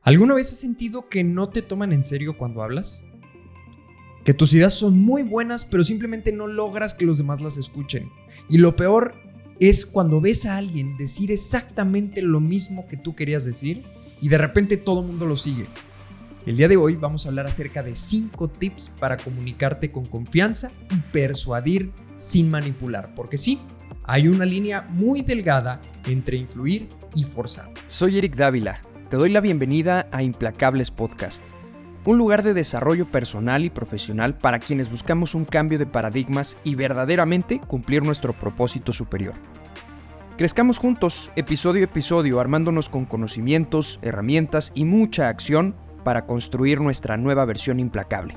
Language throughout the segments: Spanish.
¿Alguna vez has sentido que no te toman en serio cuando hablas? Que tus ideas son muy buenas, pero simplemente no logras que los demás las escuchen. Y lo peor es cuando ves a alguien decir exactamente lo mismo que tú querías decir y de repente todo el mundo lo sigue. El día de hoy vamos a hablar acerca de 5 tips para comunicarte con confianza y persuadir sin manipular. Porque sí, hay una línea muy delgada entre influir y forzar. Soy Eric Dávila. Te doy la bienvenida a Implacables Podcast, un lugar de desarrollo personal y profesional para quienes buscamos un cambio de paradigmas y verdaderamente cumplir nuestro propósito superior. Crezcamos juntos, episodio a episodio, armándonos con conocimientos, herramientas y mucha acción para construir nuestra nueva versión implacable.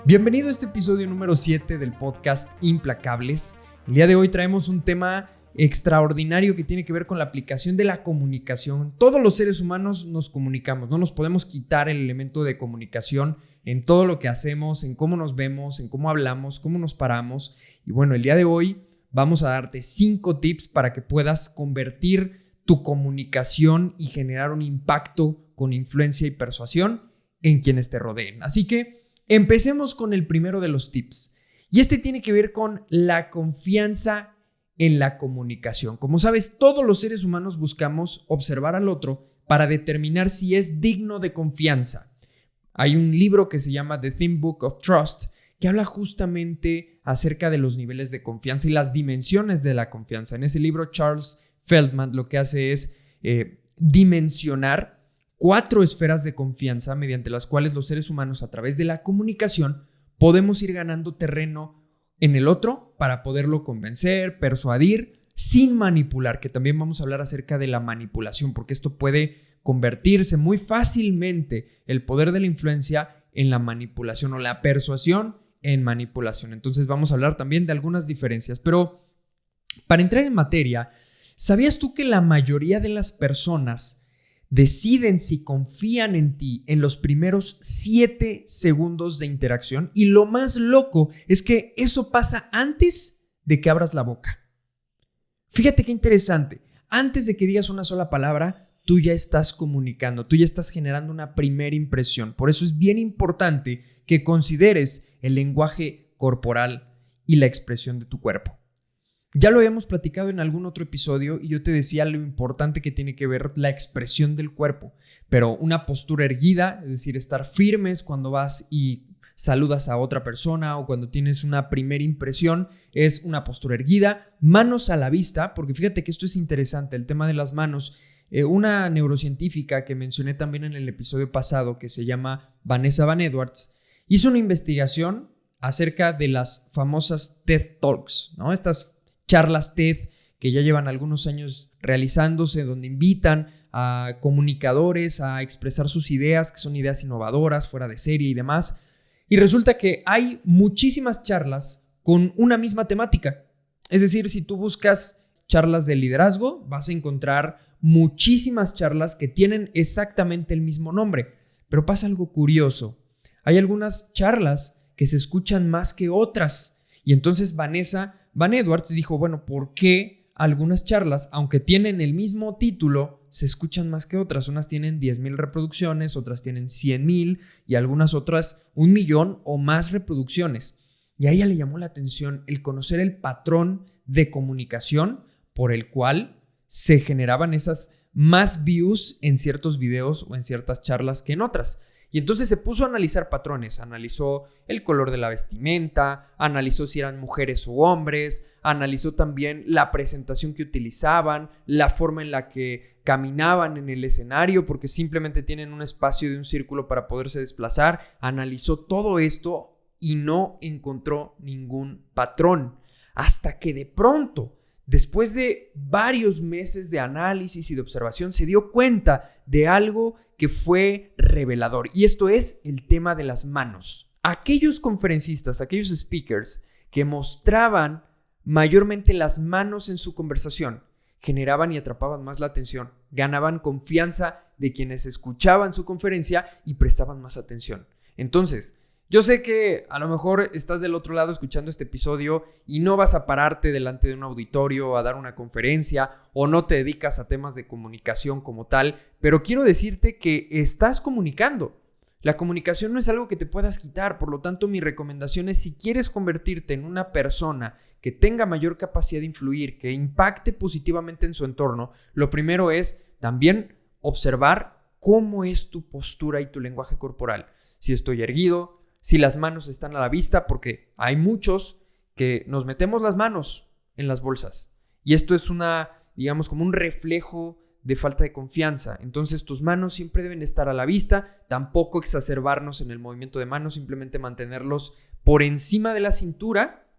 Bienvenido a este episodio número 7 del podcast Implacables. El día de hoy traemos un tema extraordinario que tiene que ver con la aplicación de la comunicación. Todos los seres humanos nos comunicamos, no nos podemos quitar el elemento de comunicación en todo lo que hacemos, en cómo nos vemos, en cómo hablamos, cómo nos paramos. Y bueno, el día de hoy vamos a darte 5 tips para que puedas convertir tu comunicación y generar un impacto con influencia y persuasión en quienes te rodeen. Así que empecemos con el primero de los tips. Y este tiene que ver con la confianza en la comunicación. Como sabes, todos los seres humanos buscamos observar al otro para determinar si es digno de confianza. Hay un libro que se llama The Thin Book of Trust que habla justamente acerca de los niveles de confianza y las dimensiones de la confianza. En ese libro, Charles Feldman lo que hace es dimensionar 4 esferas de confianza mediante las cuales los seres humanos, a través de la comunicación, podemos ir ganando terreno en el otro para poderlo convencer, persuadir, sin manipular, que también vamos a hablar acerca de la manipulación, porque esto puede convertirse muy fácilmente el poder de la influencia en la manipulación o la persuasión en manipulación. Entonces vamos a hablar también de algunas diferencias, pero para entrar en materia, ¿sabías tú que la mayoría de las personas deciden si confían en ti en los primeros 7 segundos de interacción? Y lo más loco es que eso pasa antes de que abras la boca. Fíjate qué interesante. Antes de que digas una sola palabra, tú ya estás comunicando, tú ya estás generando una primera impresión. Por eso es bien importante que consideres el lenguaje corporal y la expresión de tu cuerpo. Ya lo habíamos platicado en algún otro episodio y yo te decía lo importante que tiene que ver la expresión del cuerpo, pero una postura erguida, es decir, estar firmes cuando vas y saludas a otra persona o cuando tienes una primera impresión, es una postura erguida, manos a la vista, porque fíjate que esto es interesante, el tema de las manos. Una neurocientífica que mencioné también en el episodio pasado, que se llama Vanessa Van Edwards, hizo una investigación acerca de las famosas TED Talks, ¿no? Estas charlas TED que ya llevan algunos años realizándose, donde invitan a comunicadores a expresar sus ideas, que son ideas innovadoras, fuera de serie y demás. Y resulta que hay muchísimas charlas con una misma temática. Es decir, si tú buscas charlas de liderazgo, vas a encontrar muchísimas charlas que tienen exactamente el mismo nombre. Pero pasa algo curioso. Hay algunas charlas que se escuchan más que otras. Y entonces Vanessa Van Edwards dijo, bueno, ¿por qué algunas charlas, aunque tienen el mismo título, se escuchan más que otras? Unas tienen 10,000 reproducciones, otras tienen 100,000 y algunas otras 1,000,000 o más reproducciones. Y a ella le llamó la atención el conocer el patrón de comunicación por el cual se generaban esas más views en ciertos videos o en ciertas charlas que en otras. Y entonces se puso a analizar patrones, analizó el color de la vestimenta, analizó si eran mujeres u hombres, analizó también la presentación que utilizaban, la forma en la que caminaban en el escenario, porque simplemente tienen un espacio de un círculo para poderse desplazar. Analizó todo esto y no encontró ningún patrón, hasta que de pronto, después de varios meses de análisis y de observación, se dio cuenta de algo que fue revelador. Y esto es el tema de las manos. Aquellos conferencistas, aquellos speakers que mostraban mayormente las manos en su conversación, generaban y atrapaban más la atención, ganaban confianza de quienes escuchaban su conferencia y prestaban más atención. Entonces, Yo sé que a lo mejor estás del otro lado escuchando este episodio y no vas a pararte delante de un auditorio a dar una conferencia o no te dedicas a temas de comunicación como tal, pero quiero decirte que estás comunicando. La comunicación no es algo que te puedas quitar, por lo tanto mi recomendación es, si quieres convertirte en una persona que tenga mayor capacidad de influir, que impacte positivamente en su entorno, lo primero es también observar cómo es tu postura y tu lenguaje corporal. Si estoy erguido, si las manos están a la vista, porque hay muchos que nos metemos las manos en las bolsas y esto es digamos como un reflejo de falta de confianza. Entonces tus manos siempre deben estar a la vista, tampoco exacerbarnos en el movimiento de manos, simplemente mantenerlos por encima de la cintura,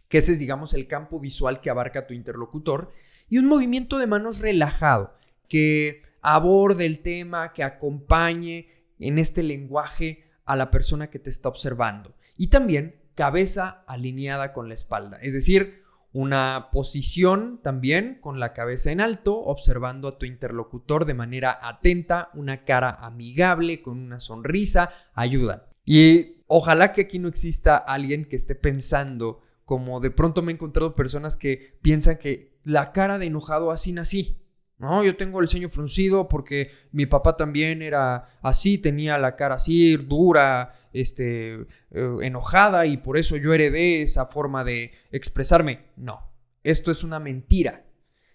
que ese es, digamos, el campo visual que abarca tu interlocutor, y un movimiento de manos relajado, que aborde el tema, que acompañe en este lenguaje a la persona que te está observando. Y también cabeza alineada con la espalda, es decir, una posición también con la cabeza en alto, observando a tu interlocutor de manera atenta, una cara amigable, con una sonrisa, ayudan. Y ojalá que aquí no exista alguien que esté pensando, como de pronto me he encontrado personas que piensan que la cara de enojado así nací. No, yo tengo el ceño fruncido porque mi papá también era así, tenía la cara así, dura, enojada, y por eso yo heredé esa forma de expresarme. No, esto es una mentira.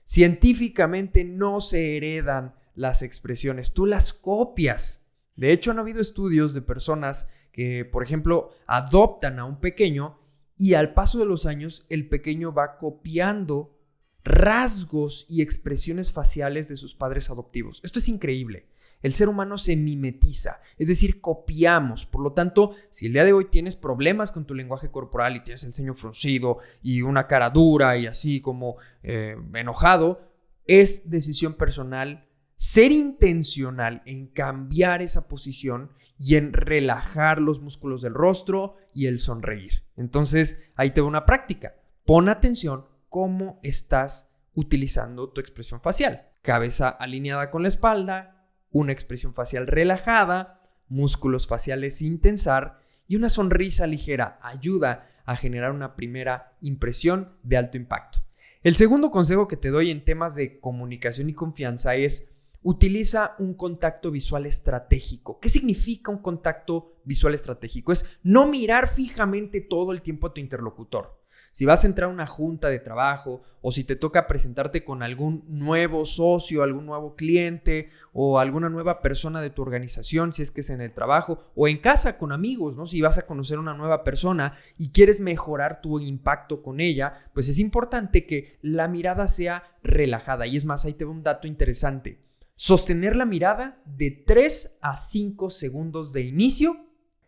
Científicamente no se heredan las expresiones, tú las copias. De hecho, han habido estudios de personas que, por ejemplo, adoptan a un pequeño y al paso de los años el pequeño va copiando rasgos y expresiones faciales de sus padres adoptivos. Esto es increíble. El ser humano se mimetiza, es decir, copiamos. Por lo tanto, si el día de hoy tienes problemas con tu lenguaje corporal y tienes el ceño fruncido y una cara dura y así como enojado, es decisión personal ser intencional en cambiar esa posición y en relajar los músculos del rostro y el sonreír. Entonces, ahí te va una práctica. Pon atención cómo estás utilizando tu expresión facial. Cabeza alineada con la espalda, una expresión facial relajada, músculos faciales sin tensar y una sonrisa ligera ayuda a generar una primera impresión de alto impacto. El segundo consejo que te doy en temas de comunicación y confianza es: utiliza un contacto visual estratégico. ¿Qué significa un contacto visual estratégico? Es no mirar fijamente todo el tiempo a tu interlocutor. Si vas a entrar a una junta de trabajo o si te toca presentarte con algún nuevo socio, algún nuevo cliente o alguna nueva persona de tu organización, si es que es en el trabajo o en casa con amigos, ¿no? Si vas a conocer a una nueva persona y quieres mejorar tu impacto con ella, pues es importante que la mirada sea relajada. Y es más, ahí te va un dato interesante. Sostener la mirada de 3 a 5 segundos de inicio,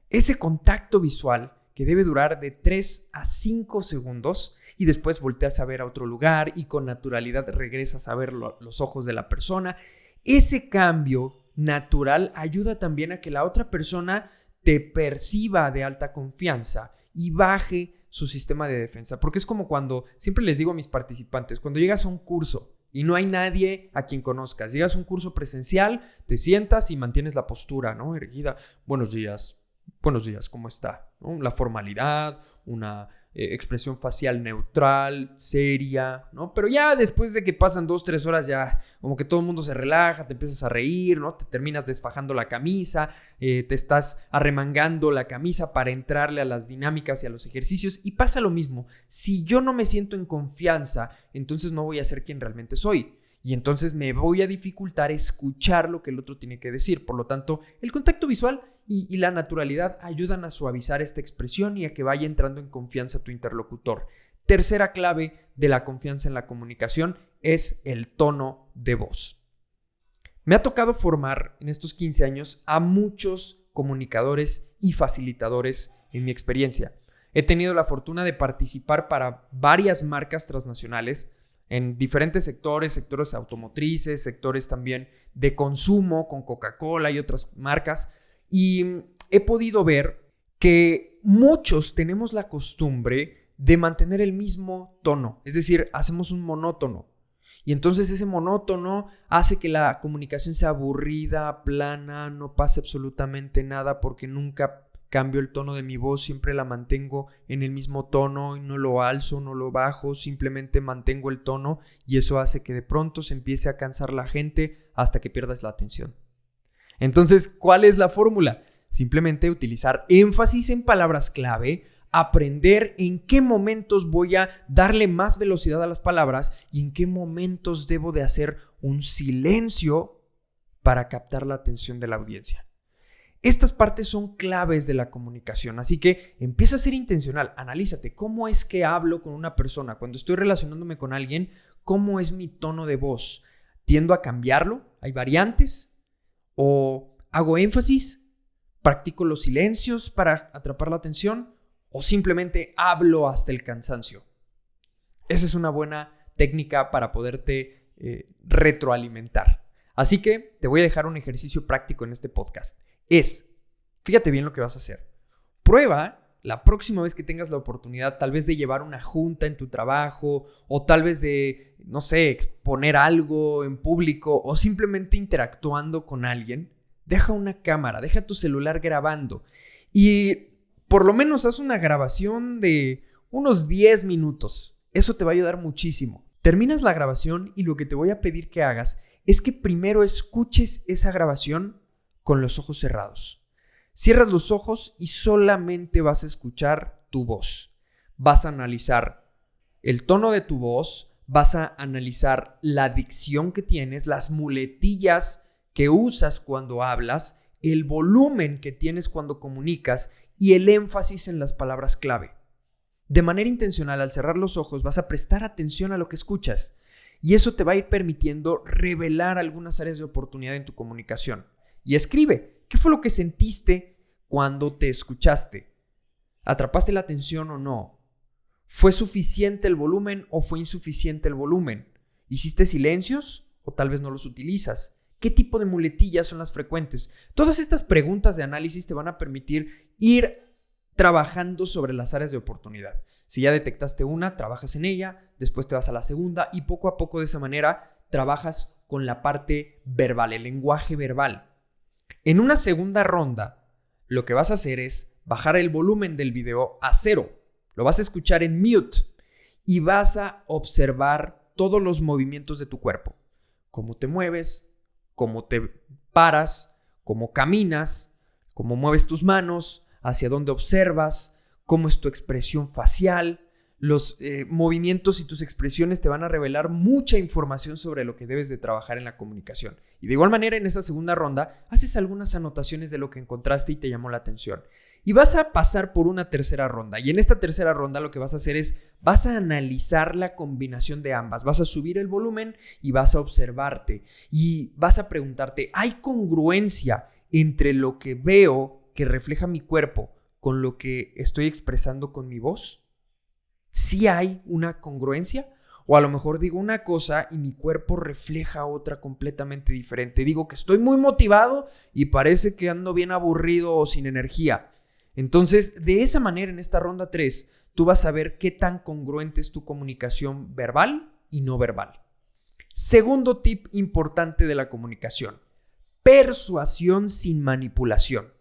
ese contacto visual que debe durar de 3 a 5 segundos y después volteas a ver a otro lugar y con naturalidad regresas a ver los ojos de la persona. Ese cambio natural ayuda también a que la otra persona te perciba de alta confianza y baje su sistema de defensa. Porque es como cuando, siempre les digo a mis participantes, cuando llegas a un curso y no hay nadie a quien conozcas, llegas a un curso presencial, te sientas y mantienes la postura, ¿no? Erguida. Buenos días, ¿cómo está? ¿No? La formalidad, una expresión facial neutral, seria, ¿no? Pero ya después de que pasan 2-3 horas ya como que todo el mundo se relaja, te empiezas a reír, ¿no? Te terminas desfajando la camisa, te estás arremangando la camisa para entrarle a las dinámicas y a los ejercicios, y pasa lo mismo. Si yo no me siento en confianza, entonces no voy a ser quien realmente soy. Y entonces me voy a dificultar escuchar lo que el otro tiene que decir. Por lo tanto, el contacto visual y la naturalidad ayudan a suavizar esta expresión y a que vaya entrando en confianza tu interlocutor. Tercera clave de la confianza en la comunicación es el tono de voz. Me ha tocado formar en estos 15 años a muchos comunicadores y facilitadores en mi experiencia. He tenido la fortuna de participar para varias marcas transnacionales en diferentes sectores automotrices, sectores también de consumo con Coca-Cola y otras marcas, y he podido ver que muchos tenemos la costumbre de mantener el mismo tono, es decir, hacemos un monótono, y entonces ese monótono hace que la comunicación sea aburrida, plana, no pase absolutamente nada porque nunca cambio el tono de mi voz, siempre la mantengo en el mismo tono y no lo alzo, no lo bajo, simplemente mantengo el tono y eso hace que de pronto se empiece a cansar la gente hasta que pierdas la atención. Entonces, ¿cuál es la fórmula? Simplemente utilizar énfasis en palabras clave, aprender en qué momentos voy a darle más velocidad a las palabras y en qué momentos debo de hacer un silencio para captar la atención de la audiencia. Estas partes son claves de la comunicación, así que empieza a ser intencional. Analízate cómo es que hablo con una persona. Cuando estoy relacionándome con alguien, ¿cómo es mi tono de voz? ¿Tiendo a cambiarlo? ¿Hay variantes? ¿O hago énfasis? ¿Practico los silencios para atrapar la atención? ¿O simplemente hablo hasta el cansancio? Esa es una buena técnica para poderte retroalimentar. Así que te voy a dejar un ejercicio práctico en este podcast. Fíjate bien lo que vas a hacer. Prueba la próxima vez que tengas la oportunidad tal vez de llevar una junta en tu trabajo o tal vez de, no sé, exponer algo en público o simplemente interactuando con alguien. Deja una cámara, deja tu celular grabando y por lo menos haz una grabación de unos 10 minutos. Eso te va a ayudar muchísimo. Terminas la grabación y lo que te voy a pedir que hagas es que primero escuches esa grabación con los ojos cerrados. Cierras los ojos y solamente vas a escuchar tu voz. Vas a analizar el tono de tu voz, vas a analizar la dicción que tienes, las muletillas que usas cuando hablas, el volumen que tienes cuando comunicas y el énfasis en las palabras clave. De manera intencional, al cerrar los ojos, vas a prestar atención a lo que escuchas y eso te va a ir permitiendo revelar algunas áreas de oportunidad en tu comunicación. Y escribe, ¿qué fue lo que sentiste cuando te escuchaste? ¿Atrapaste la atención o no? ¿Fue suficiente el volumen o fue insuficiente el volumen? ¿Hiciste silencios o tal vez no los utilizas? ¿Qué tipo de muletillas son las frecuentes? Todas estas preguntas de análisis te van a permitir ir trabajando sobre las áreas de oportunidad. Si ya detectaste una, trabajas en ella, después te vas a la segunda y poco a poco de esa manera trabajas con la parte verbal, el lenguaje verbal. En una segunda ronda, lo que vas a hacer es bajar el volumen del video a 0. Lo vas a escuchar en mute y vas a observar todos los movimientos de tu cuerpo. Cómo te mueves, cómo te paras, cómo caminas, cómo mueves tus manos, hacia dónde observas, cómo es tu expresión facial. Los movimientos y tus expresiones te van a revelar mucha información sobre lo que debes de trabajar en la comunicación. Y de igual manera, en esa segunda ronda, haces algunas anotaciones de lo que encontraste y te llamó la atención. Y vas a pasar por una tercera ronda. Y en esta tercera ronda lo que vas a hacer es, vas a analizar la combinación de ambas. Vas a subir el volumen y vas a observarte. Y vas a preguntarte, ¿hay congruencia entre lo que veo que refleja mi cuerpo con lo que estoy expresando con mi voz? ¿Sí hay una congruencia? O a lo mejor digo una cosa y mi cuerpo refleja otra completamente diferente. Digo que estoy muy motivado y parece que ando bien aburrido o sin energía. Entonces, de esa manera, en esta ronda 3, tú vas a ver qué tan congruente es tu comunicación verbal y no verbal. Segundo tip importante de la comunicación: persuasión sin manipulación.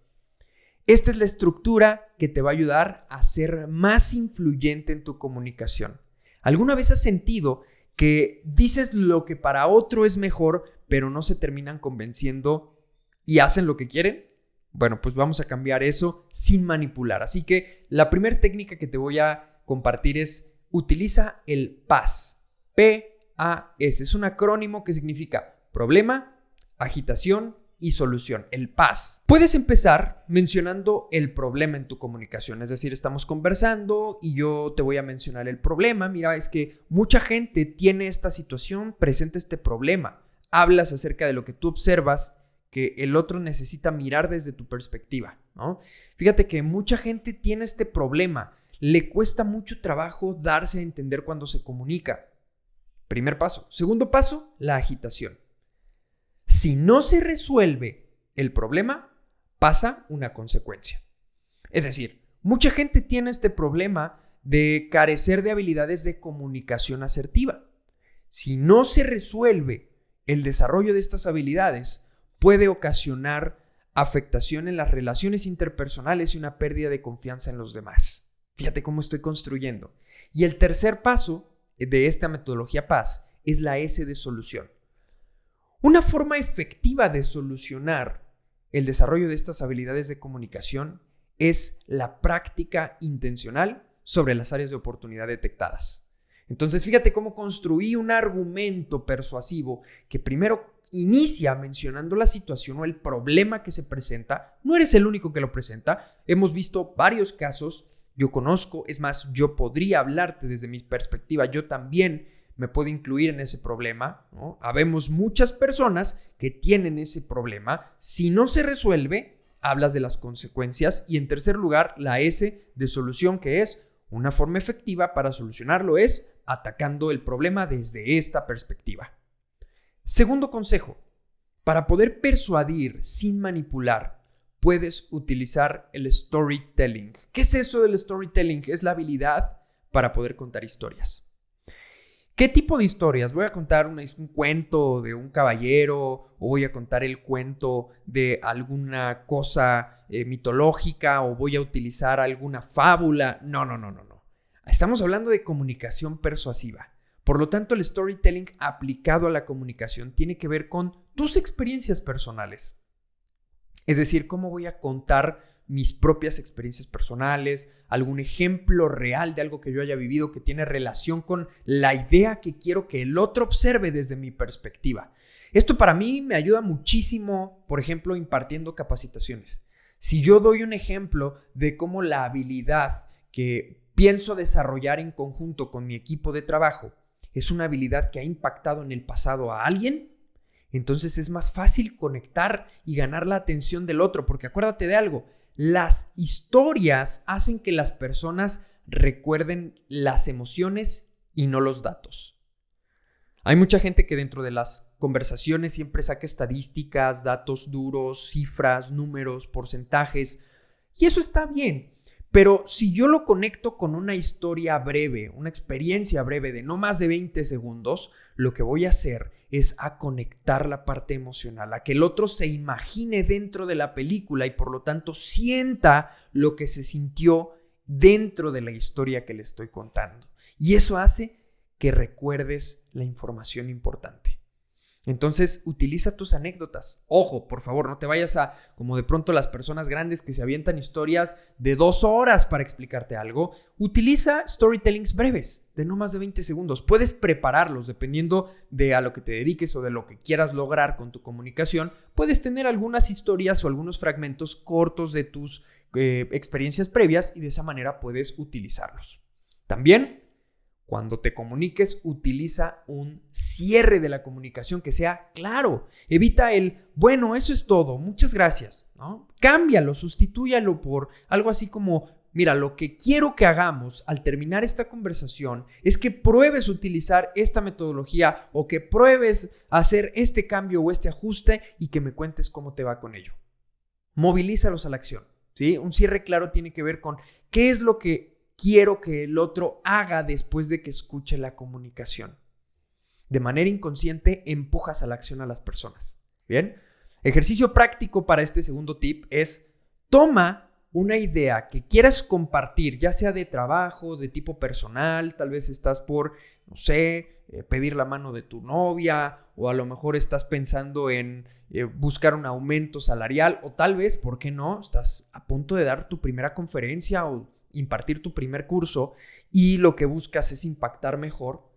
Esta es la estructura que te va a ayudar a ser más influyente en tu comunicación. ¿Alguna vez has sentido que dices lo que para otro es mejor, pero no se terminan convenciendo y hacen lo que quieren? Bueno, pues vamos a cambiar eso sin manipular. Así que la primera técnica que te voy a compartir es utiliza el PAS. P-A-S. Es un acrónimo que significa problema, agitación y solución, el PAS. Puedes empezar mencionando el problema en tu comunicación, es decir, estamos conversando y yo te voy a mencionar el problema. Mira, es que mucha gente tiene esta situación, presenta este problema. Hablas acerca de lo que tú observas que el otro necesita mirar desde tu perspectiva, ¿no? Fíjate que mucha gente tiene este problema, le cuesta mucho trabajo darse a entender cuando se comunica. Primer paso. Segundo paso, la agitación. Si no se resuelve el problema, pasa una consecuencia. Es decir, mucha gente tiene este problema de carecer de habilidades de comunicación asertiva. Si no se resuelve el desarrollo de estas habilidades, puede ocasionar afectación en las relaciones interpersonales y una pérdida de confianza en los demás. Fíjate cómo estoy construyendo. Y el tercer paso de esta metodología PAS es la S de solución. Una forma efectiva de solucionar el desarrollo de estas habilidades de comunicación es la práctica intencional sobre las áreas de oportunidad detectadas. Entonces, fíjate cómo construí un argumento persuasivo que primero inicia mencionando la situación o el problema que se presenta. No eres el único que lo presenta. Hemos visto varios casos. Yo conozco, es más, yo podría hablarte desde mi perspectiva. Yo también me puedo incluir en ese problema, ¿no? Habemos muchas personas que tienen ese problema. Si no se resuelve, hablas de las consecuencias. Y en tercer lugar, la S de solución, que es una forma efectiva para solucionarlo, es atacando el problema desde esta perspectiva. Segundo consejo, para poder persuadir sin manipular, puedes utilizar el storytelling. ¿Qué es eso del storytelling? Es la habilidad para poder contar historias. ¿Qué tipo de historias? ¿Voy a contar un cuento de un caballero o voy a contar el cuento de alguna cosa mitológica o voy a utilizar alguna fábula? No. Estamos hablando de comunicación persuasiva. Por lo tanto, el storytelling aplicado a la comunicación tiene que ver con tus experiencias personales. Es decir, cómo voy a contar mis propias experiencias personales, algún ejemplo real de algo que yo haya vivido que tiene relación con la idea que quiero que el otro observe desde mi perspectiva. Esto para mí me ayuda muchísimo, por ejemplo, impartiendo capacitaciones. Si yo doy un ejemplo de cómo la habilidad que pienso desarrollar en conjunto con mi equipo de trabajo es una habilidad que ha impactado en el pasado a alguien, entonces es más fácil conectar y ganar la atención del otro, porque acuérdate de algo, las historias hacen que las personas recuerden las emociones y no los datos. Hay mucha gente que dentro de las conversaciones siempre saca estadísticas, datos duros, cifras, números, porcentajes, y eso está bien. Pero si yo lo conecto con una historia breve, una experiencia breve de no más de 20 segundos, lo que voy a hacer es a conectar la parte emocional, a que el otro se imagine dentro de la película y por lo tanto sienta lo que se sintió dentro de la historia que le estoy contando. Y eso hace que recuerdes la información importante. Entonces, utiliza tus anécdotas. Ojo, por favor, no te vayas a, como de pronto las personas grandes que se avientan historias de 2 horas para explicarte algo. Utiliza storytellings breves, de no más de 20 segundos. Puedes prepararlos dependiendo de a lo que te dediques o de lo que quieras lograr con tu comunicación. Puedes tener algunas historias o algunos fragmentos cortos de tus experiencias previas y de esa manera puedes utilizarlos. También, cuando te comuniques, utiliza un cierre de la comunicación que sea claro. Evita el, bueno, eso es todo, muchas gracias, ¿no? Cámbialo, sustitúyalo por algo así como, mira, lo que quiero que hagamos al terminar esta conversación es que pruebes utilizar esta metodología o que pruebes hacer este cambio o este ajuste y que me cuentes cómo te va con ello. Movilízalos a la acción, ¿sí? Un cierre claro tiene que ver con qué es lo que quiero que el otro haga después de que escuche la comunicación. De manera inconsciente, empujas a la acción a las personas. ¿Bien? Ejercicio práctico para este segundo tip es: toma una idea que quieras compartir, ya sea de trabajo, de tipo personal, tal vez estás por, no sé, pedir la mano de tu novia, o a lo mejor estás pensando en buscar un aumento salarial, o tal vez, ¿por qué no?, estás a punto de dar tu primera conferencia o impartir tu primer curso y lo que buscas es impactar mejor.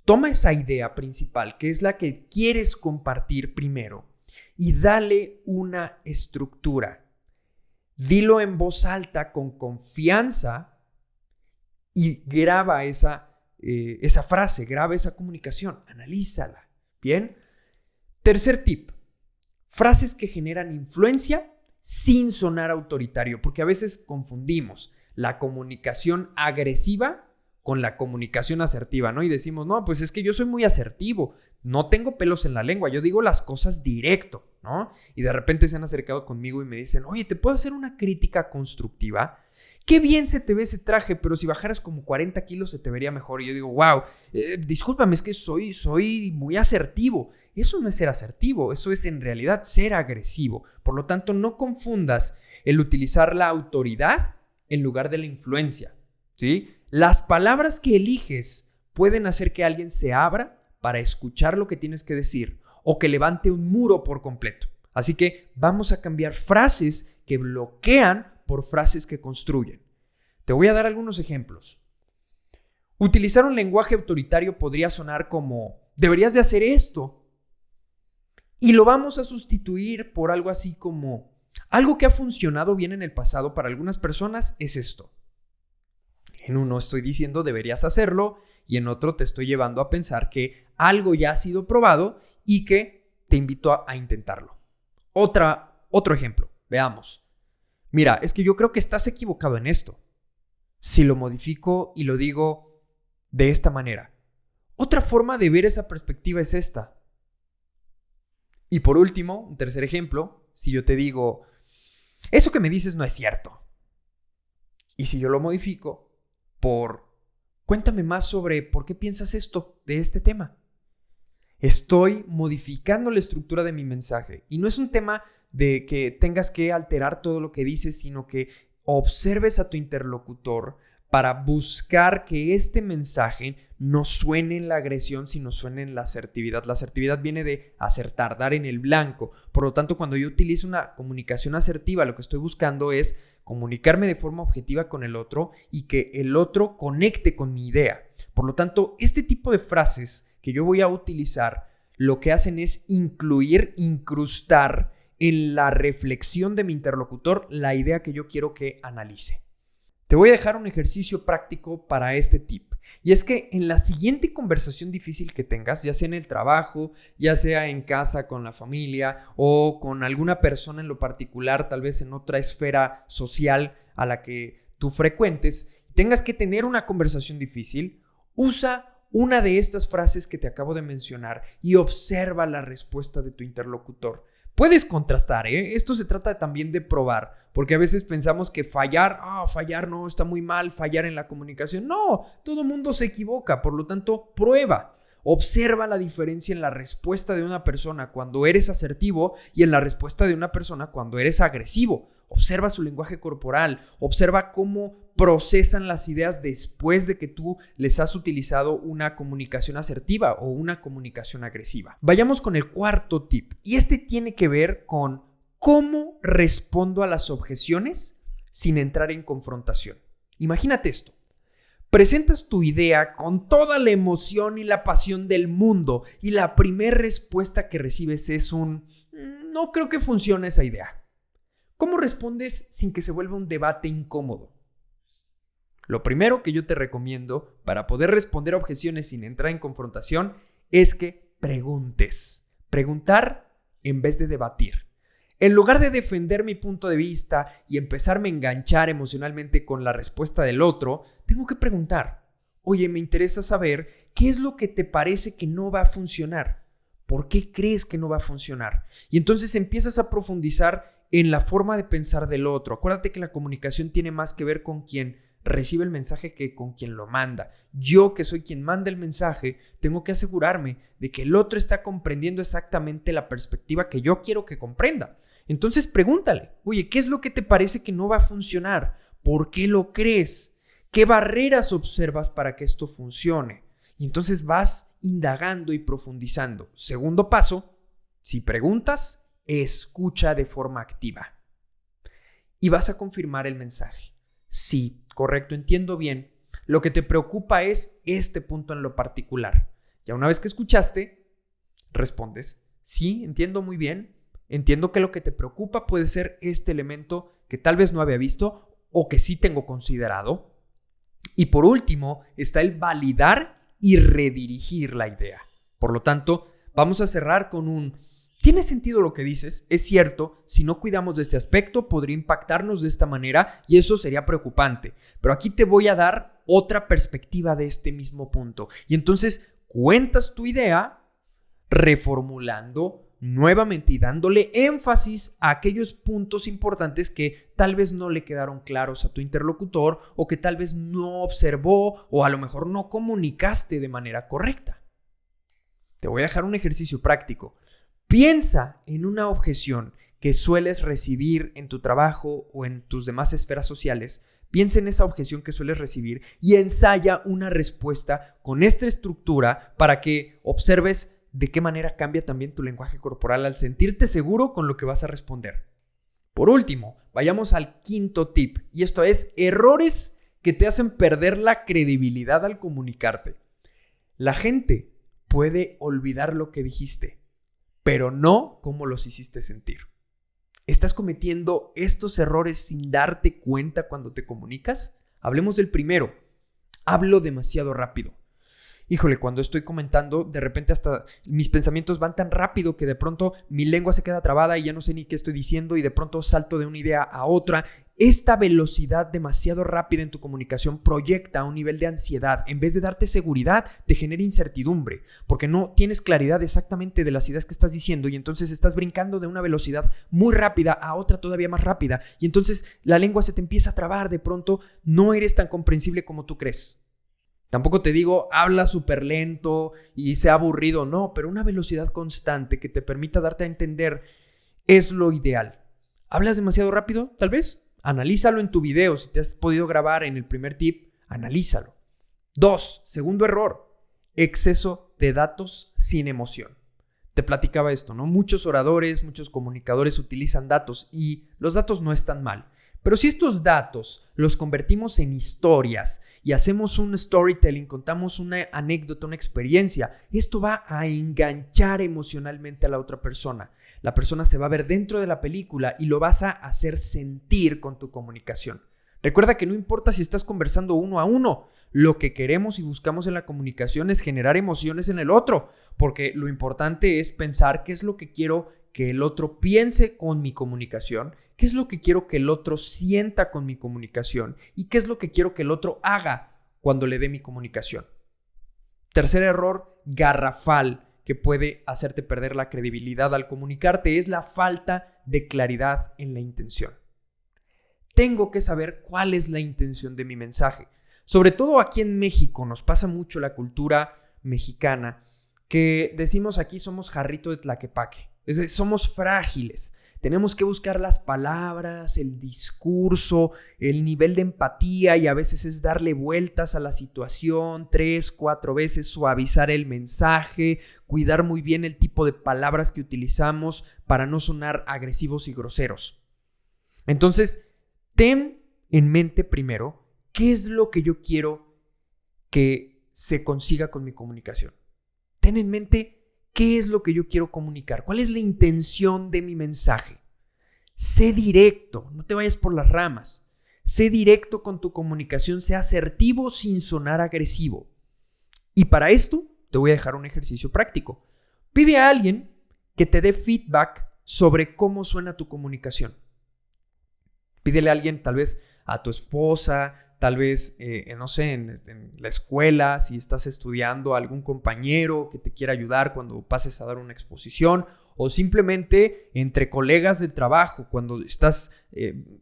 Toma esa idea principal, que es la que quieres compartir primero, y dale una estructura. Dilo en voz alta con confianza y graba esa frase, graba esa comunicación, analízala. ¿Bien? Tercer tip: frases que generan influencia sin sonar autoritario, porque a veces confundimos la comunicación agresiva con la comunicación asertiva, ¿no? Y decimos, no, pues es que yo soy muy asertivo, no tengo pelos en la lengua, yo digo las cosas directo, ¿no? Y de repente se han acercado conmigo y me dicen, oye, ¿te puedo hacer una crítica constructiva? Qué bien se te ve ese traje, pero si bajaras como 40 kilos se te vería mejor. Y yo digo, wow, discúlpame, es que soy muy asertivo. Eso no es ser asertivo, eso es en realidad ser agresivo. Por lo tanto, no confundas el utilizar la autoridad en lugar de la influencia, ¿sí? Las palabras que eliges pueden hacer que alguien se abra para escuchar lo que tienes que decir o que levante un muro por completo. Así que vamos a cambiar frases que bloquean por frases que construyen. Te voy a dar algunos ejemplos. Utilizar un lenguaje autoritario podría sonar como, deberías de hacer esto. Y lo vamos a sustituir por algo así como, algo que ha funcionado bien en el pasado para algunas personas es esto. En uno estoy diciendo deberías hacerlo y en otro te estoy llevando a pensar que algo ya ha sido probado y que te invito a intentarlo. Otro ejemplo, veamos. Mira, es que yo creo que estás equivocado en esto. Si lo modifico y lo digo de esta manera. Otra forma de ver esa perspectiva es esta. Y por último, un tercer ejemplo, si yo te digo, eso que me dices no es cierto. Y si yo lo modifico por, cuéntame más sobre por qué piensas esto de este tema. Estoy modificando la estructura de mi mensaje. Y no es un tema de que tengas que alterar todo lo que dices, sino que observes a tu interlocutor para buscar que este mensaje no suene en la agresión, sino suene en la asertividad. La asertividad viene de acertar, dar en el blanco. Por lo tanto, cuando yo utilizo una comunicación asertiva, lo que estoy buscando es comunicarme de forma objetiva con el otro y que el otro conecte con mi idea. Por lo tanto, este tipo de frases que yo voy a utilizar, lo que hacen es incrustar en la reflexión de mi interlocutor la idea que yo quiero que analice. Te voy a dejar un ejercicio práctico para este tip. Y es que en la siguiente conversación difícil que tengas, ya sea en el trabajo, ya sea en casa con la familia o con alguna persona en lo particular, tal vez en otra esfera social a la que tú frecuentes, tengas que tener una conversación difícil, usa una de estas frases que te acabo de mencionar y observa la respuesta de tu interlocutor. Puedes contrastar, ¿eh? Esto se trata también de probar, porque a veces pensamos que fallar no, está muy mal, fallar en la comunicación. No, todo mundo se equivoca, por lo tanto, prueba. Observa la diferencia en la respuesta de una persona cuando eres asertivo y en la respuesta de una persona cuando eres agresivo. Observa su lenguaje corporal, observa cómo procesan las ideas después de que tú les has utilizado una comunicación asertiva o una comunicación agresiva. Vayamos con el cuarto tip, y este tiene que ver con cómo respondo a las objeciones sin entrar en confrontación. Imagínate esto. Presentas tu idea con toda la emoción y la pasión del mundo y la primera respuesta que recibes es no creo que funcione esa idea. ¿Cómo respondes sin que se vuelva un debate incómodo? Lo primero que yo te recomiendo para poder responder a objeciones sin entrar en confrontación es que preguntes. Preguntar en vez de debatir. En lugar de defender mi punto de vista y empezarme a enganchar emocionalmente con la respuesta del otro, tengo que preguntar, oye, me interesa saber qué es lo que te parece que no va a funcionar. ¿Por qué crees que no va a funcionar? Y entonces empiezas a profundizar en la forma de pensar del otro. Acuérdate que la comunicación tiene más que ver con quien recibe el mensaje que con quien lo manda. Yo, que soy quien manda el mensaje, tengo que asegurarme de que el otro está comprendiendo exactamente la perspectiva que yo quiero que comprenda. Entonces pregúntale, oye, ¿qué es lo que te parece que no va a funcionar? ¿Por qué lo crees? ¿Qué barreras observas para que esto funcione? Y entonces vas indagando y profundizando. Segundo paso, si preguntas, escucha de forma activa. Y vas a confirmar el mensaje. Sí, correcto, entiendo bien. Lo que te preocupa es este punto en lo particular. Ya una vez que escuchaste, respondes, sí, entiendo muy bien. Entiendo que lo que te preocupa puede ser este elemento que tal vez no había visto o que sí tengo considerado. Y por último, está el validar y redirigir la idea. Por lo tanto, vamos a cerrar con Tiene sentido lo que dices, es cierto, si no cuidamos de este aspecto podría impactarnos de esta manera y eso sería preocupante. Pero aquí te voy a dar otra perspectiva de este mismo punto. Y entonces cuentas tu idea reformulando nuevamente y dándole énfasis a aquellos puntos importantes que tal vez no le quedaron claros a tu interlocutor o que tal vez no observó o a lo mejor no comunicaste de manera correcta. Te voy a dejar un ejercicio práctico. Piensa en una objeción que sueles recibir en tu trabajo o en tus demás esferas sociales. Piensa en esa objeción que sueles recibir y ensaya una respuesta con esta estructura para que observes de qué manera cambia también tu lenguaje corporal al sentirte seguro con lo que vas a responder. Por último, vayamos al quinto tip, y esto es errores que te hacen perder la credibilidad al comunicarte. La gente puede olvidar lo que dijiste, pero no cómo los hiciste sentir. ¿Estás cometiendo estos errores sin darte cuenta cuando te comunicas? Hablemos del primero. Hablo demasiado rápido. Híjole, cuando estoy comentando, de repente hasta mis pensamientos van tan rápido que de pronto mi lengua se queda trabada y ya no sé ni qué estoy diciendo y de pronto salto de una idea a otra. Esta velocidad demasiado rápida en tu comunicación proyecta un nivel de ansiedad. En vez de darte seguridad, te genera incertidumbre, porque no tienes claridad exactamente de las ideas que estás diciendo y entonces estás brincando de una velocidad muy rápida a otra todavía más rápida y entonces la lengua se te empieza a trabar, de pronto no eres tan comprensible como tú crees. Tampoco te digo, habla súper lento y sea aburrido, no, pero una velocidad constante que te permita darte a entender es lo ideal. ¿Hablas demasiado rápido? Tal vez. Analízalo en tu video. Si te has podido grabar en el primer tip, analízalo. 2. Segundo error. Exceso de datos sin emoción. Te platicaba esto, ¿no? Muchos oradores, muchos comunicadores utilizan datos y los datos no están mal. Pero si estos datos los convertimos en historias y hacemos un storytelling, contamos una anécdota, una experiencia, esto va a enganchar emocionalmente a la otra persona. La persona se va a ver dentro de la película y lo vas a hacer sentir con tu comunicación. Recuerda que no importa si estás conversando uno a uno, lo que queremos y buscamos en la comunicación es generar emociones en el otro, porque lo importante es pensar qué es lo que quiero que el otro piense con mi comunicación, qué es lo que quiero que el otro sienta con mi comunicación y qué es lo que quiero que el otro haga cuando le dé mi comunicación. Tercer error garrafal que puede hacerte perder la credibilidad al comunicarte es la falta de claridad en la intención. Tengo que saber cuál es la intención de mi mensaje. Sobre todo aquí en México nos pasa mucho la cultura mexicana que decimos aquí somos jarrito de tlaquepaque. Es decir, somos frágiles. Tenemos que buscar las palabras, el discurso, el nivel de empatía y a veces es darle vueltas a la situación 3, 4 veces, suavizar el mensaje, cuidar muy bien el tipo de palabras que utilizamos para no sonar agresivos y groseros. Entonces, ten en mente primero qué es lo que yo quiero que se consiga con mi comunicación. Ten en mente qué es lo que yo quiero comunicar, cuál es la intención de mi mensaje. Sé directo, no te vayas por las ramas. Sé directo con tu comunicación, sé asertivo sin sonar agresivo. Y para esto te voy a dejar un ejercicio práctico. Pide a alguien que te dé feedback sobre cómo suena tu comunicación. Pídele a alguien, tal vez a tu esposa, tal vez, no sé, en la escuela, si estás estudiando, a algún compañero que te quiera ayudar cuando pases a dar una exposición o simplemente entre colegas del trabajo, cuando estás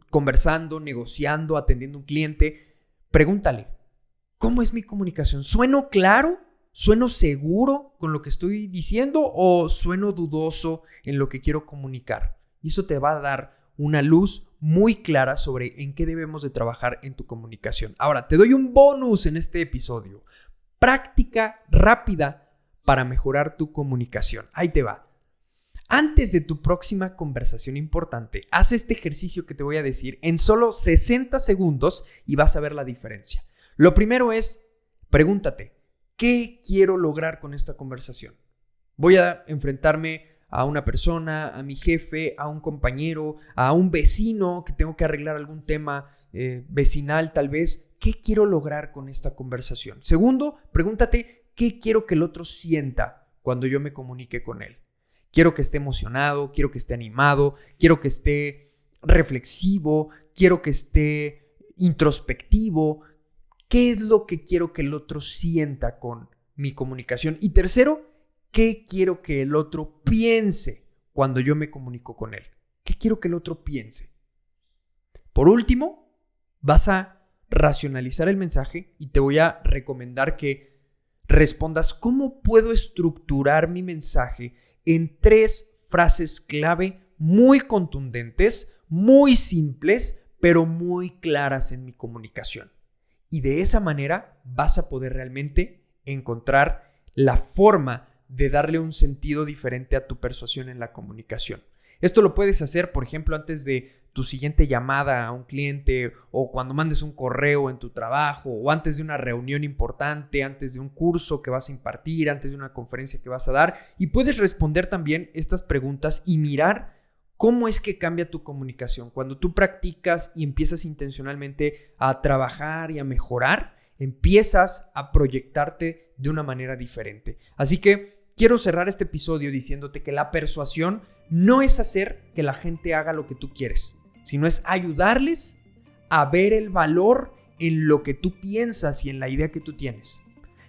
conversando, negociando, atendiendo a un cliente, pregúntale, ¿cómo es mi comunicación? ¿Sueno claro? ¿Sueno seguro con lo que estoy diciendo o sueno dudoso en lo que quiero comunicar? Y eso te va a dar una luz muy clara sobre en qué debemos de trabajar en tu comunicación. Ahora, te doy un bonus en este episodio. Práctica rápida para mejorar tu comunicación. Ahí te va. Antes de tu próxima conversación importante, haz este ejercicio que te voy a decir en solo 60 segundos y vas a ver la diferencia. Lo primero es, pregúntate, ¿qué quiero lograr con esta conversación? Voy a enfrentarme a una persona, a mi jefe, a un compañero, a un vecino que tengo que arreglar algún tema vecinal tal vez. ¿Qué quiero lograr con esta conversación? Segundo, pregúntate, ¿qué quiero que el otro sienta cuando yo me comunique con él? Quiero que esté emocionado, quiero que esté animado, quiero que esté reflexivo, quiero que esté introspectivo. ¿Qué es lo que quiero que el otro sienta con mi comunicación? Y tercero, ¿qué quiero que el otro piense cuando yo me comunico con él? ¿Qué quiero que el otro piense? Por último, vas a racionalizar el mensaje y te voy a recomendar que respondas cómo puedo estructurar mi mensaje en 3 frases clave muy contundentes, muy simples, pero muy claras en mi comunicación. Y de esa manera vas a poder realmente encontrar la forma de darle un sentido diferente a tu persuasión en la comunicación. Esto lo puedes hacer, por ejemplo, antes de tu siguiente llamada a un cliente, o cuando mandes un correo en tu trabajo, o antes de una reunión importante, antes de un curso que vas a impartir, antes de una conferencia que vas a dar. Y puedes responder también estas preguntas y mirar cómo es que cambia tu comunicación. Cuando tú practicas y empiezas intencionalmente a trabajar y a mejorar, empiezas a proyectarte de una manera diferente. Así que quiero cerrar este episodio diciéndote que la persuasión no es hacer que la gente haga lo que tú quieres, sino es ayudarles a ver el valor en lo que tú piensas y en la idea que tú tienes.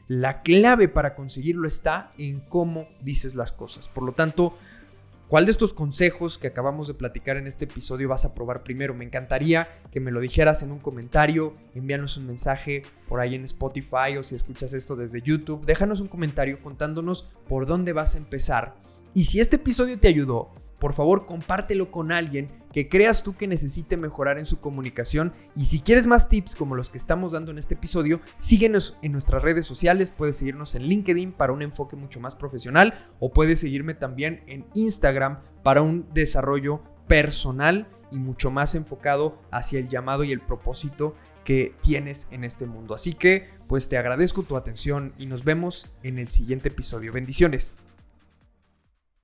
La clave para conseguirlo está en cómo dices las cosas. Por lo tanto, ¿cuál de estos consejos que acabamos de platicar en este episodio vas a probar primero? Me encantaría que me lo dijeras en un comentario, envíanos un mensaje por ahí en Spotify, o si escuchas esto desde YouTube, déjanos un comentario contándonos por dónde vas a empezar. Y si este episodio te ayudó, por favor compártelo con alguien que creas tú que necesite mejorar en su comunicación. Y si quieres más tips como los que estamos dando en este episodio, síguenos en nuestras redes sociales. Puedes seguirnos en LinkedIn para un enfoque mucho más profesional, o puedes seguirme también en Instagram para un desarrollo personal y mucho más enfocado hacia el llamado y el propósito que tienes en este mundo. Así que pues te agradezco tu atención y nos vemos en el siguiente episodio. Bendiciones.